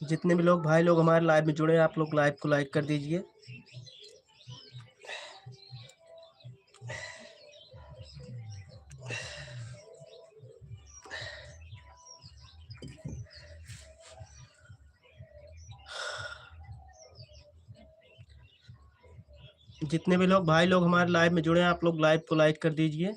जितने भी लोग भाई लोग हमारे लाइव में जुड़े हैं, आप लोग लाइव को लाइक कर दीजिए। जितने भी लोग भाई लोग हमारे लाइव में जुड़े हैं, आप लोग लाइव को लाइक कर दीजिए।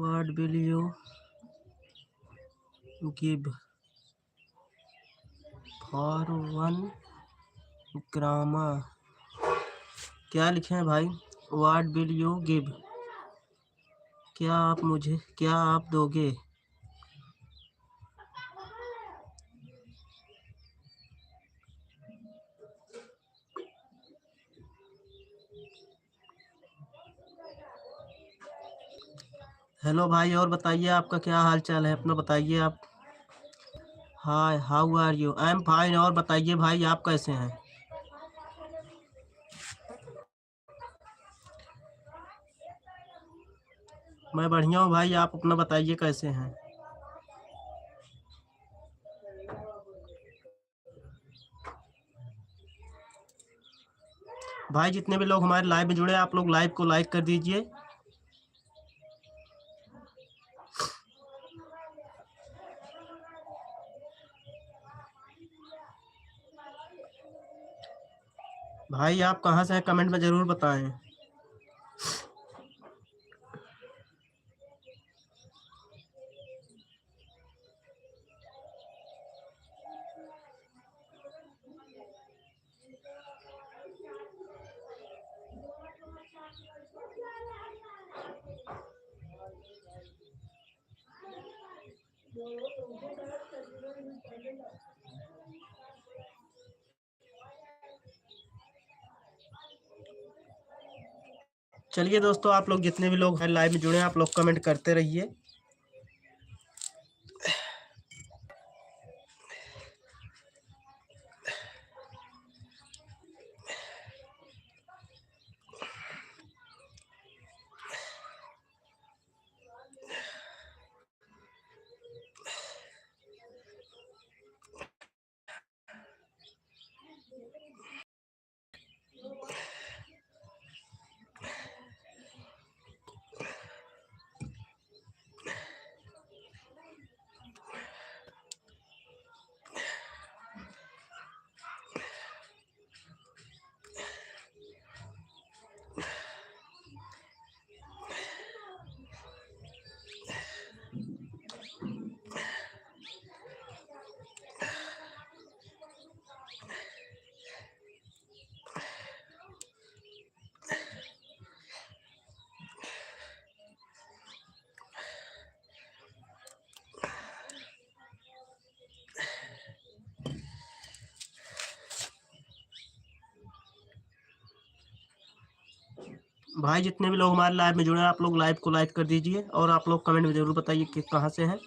What will you give for 1 grama? क्या लिखे हैं भाई? What will you give? क्या आप दोगे? हेलो भाई, और बताइए आपका क्या हाल चाल है, अपना बताइए आप। Hi, how are you? I am fine. और बताइए भाई, आप कैसे हैं? मैं बढ़िया हूँ भाई, आप अपना बताइए कैसे हैं? भाई जितने भी लोग हमारे लाइव में जुड़े हैं, आप लोग लाइव को लाइक कर दीजिए। भाई आप कहाँ से हैं, कमेंट में ज़रूर बताएं। चलिए दोस्तों, आप लोग जितने भी लोग हैं लाइव में जुड़े हैं, आप लोग कमेंट करते रहिए। भाई जितने भी लोग हमारे लाइव में जुड़े हैं, आप लोग लाइव को लाइक कर दीजिए और आप लोग कमेंट में जरूर बताइए कि कहाँ से हैं।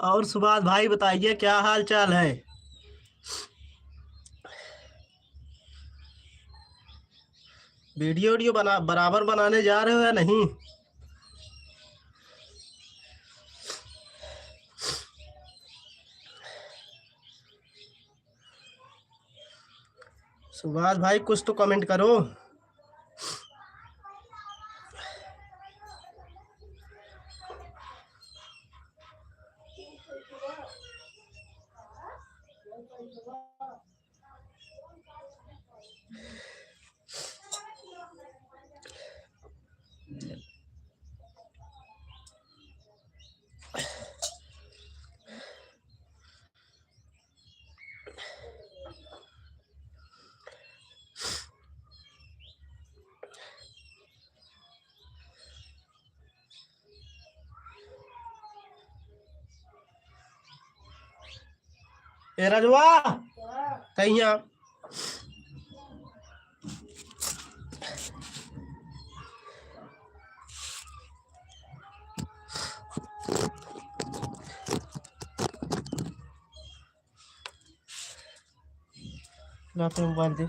और सुभाष भाई बताइए क्या हाल चाल है। वीडियो वीडियो बराबर बनाने जा रहे हो या नहीं? सुभाष भाई कुछ तो कमेंट करो। ए रजवा कहीं आप लाते मोबाइल दे।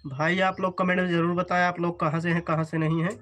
भाई आप लोग कमेंट में जरूर बताएं आप लोग कहाँ से हैं कहाँ से नहीं हैं।